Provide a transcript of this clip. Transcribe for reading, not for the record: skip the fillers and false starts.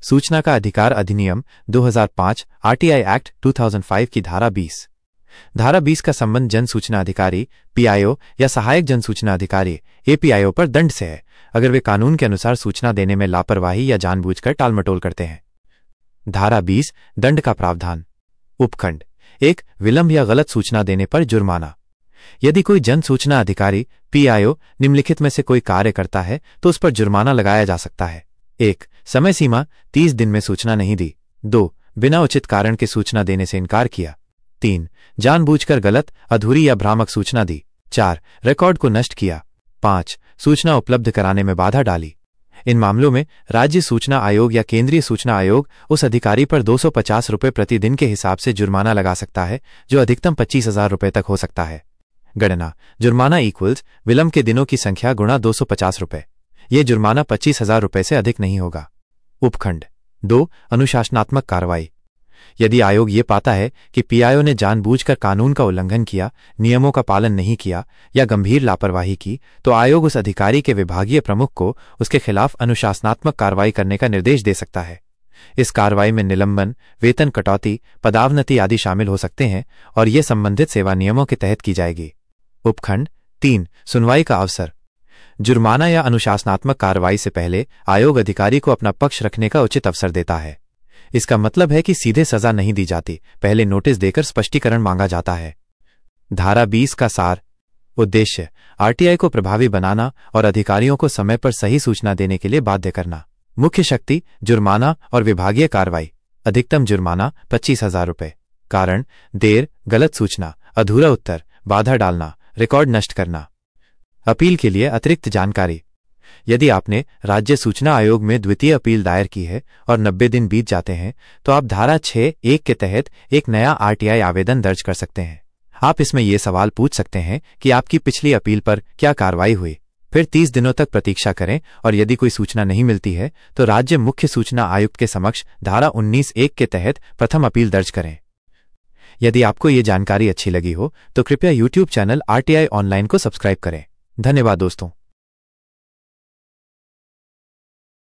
सूचना का अधिकार अधिनियम 2005 आरटीआई एक्ट 2005 की धारा 20 का संबंध जन सूचना अधिकारी पीआईओ या सहायक जन सूचना अधिकारी एपीआईओ पर दंड से है अगर वे कानून के अनुसार सूचना देने में लापरवाही या जानबूझकर टालमटोल करते हैं। धारा 20 दंड का प्रावधान। उपखंड 1 विलंब या गलत सूचना देने पर जुर्माना। यदि कोई जन सूचना अधिकारी पीआईओ निम्नलिखित में से कोई कार्य करता है तो उस पर जुर्माना लगाया जा सकता है। 1 समय सीमा 30 दिन में सूचना नहीं दी। 2 बिना उचित कारण के सूचना देने से इनकार किया। 3 जानबूझकर गलत अधूरी या भ्रामक सूचना दी। 4 रिकॉर्ड को नष्ट किया। 5 सूचना उपलब्ध कराने में बाधा डाली। इन मामलों में राज्य सूचना आयोग या केंद्रीय सूचना आयोग उस अधिकारी पर 250 रुपये प्रतिदिन के हिसाब से जुर्माना लगा सकता है जो अधिकतम 25,000 रुपये तक हो सकता है। गणना जुर्माना इक्वल्स विलंब के दिनों की संख्या गुणा 250 रुपये। यह जुर्माना 25,000 रुपये से अधिक नहीं होगा। उपखंड 2 अनुशासनात्मक कार्रवाई। यदि आयोग ये पाता है कि पीआईओ ने जानबूझकर कानून का उल्लंघन किया, नियमों का पालन नहीं किया या गंभीर लापरवाही की तो आयोग उस अधिकारी के विभागीय प्रमुख को उसके खिलाफ अनुशासनात्मक कार्रवाई करने का निर्देश दे सकता है। इस कार्रवाई में निलंबन, वेतन कटौती, पदावनति आदि शामिल हो सकते हैं और ये संबंधित सेवा नियमों के तहत की जाएगी। उपखंड 3 सुनवाई का अवसर। जुर्माना या अनुशासनात्मक कार्रवाई से पहले आयोग अधिकारी को अपना पक्ष रखने का उचित अवसर देता है। इसका मतलब है कि सीधे सजा नहीं दी जाती, पहले नोटिस देकर स्पष्टीकरण मांगा जाता है। धारा 20 का सार। उद्देश्य आरटीआई को प्रभावी बनाना और अधिकारियों को समय पर सही सूचना देने के लिए बाध्य करना। मुख्य शक्ति जुर्माना और विभागीय कार्रवाई। अधिकतम जुर्माना 25,000 रुपये। कारण देर, गलत सूचना, अधूरा उत्तर, बाधा डालना, रिकॉर्ड नष्ट करना। अपील के लिए अतिरिक्त जानकारी। यदि आपने राज्य सूचना आयोग में द्वितीय अपील दायर की है और 90 दिन बीत जाते हैं तो आप धारा 6(1) के तहत एक नया आरटीआई आवेदन दर्ज कर सकते हैं। आप इसमें ये सवाल पूछ सकते हैं कि आपकी पिछली अपील पर क्या कार्रवाई हुई। फिर 30 दिनों तक प्रतीक्षा करें और यदि कोई सूचना नहीं मिलती है तो राज्य मुख्य सूचना आयुक्त के समक्ष धारा 19(1) के तहत प्रथम अपील दर्ज करें। यदि आपको ये जानकारी अच्छी लगी हो तो कृपया YouTube चैनल आरटीआई ऑनलाइन को सब्सक्राइब करें। धन्यवाद दोस्तों।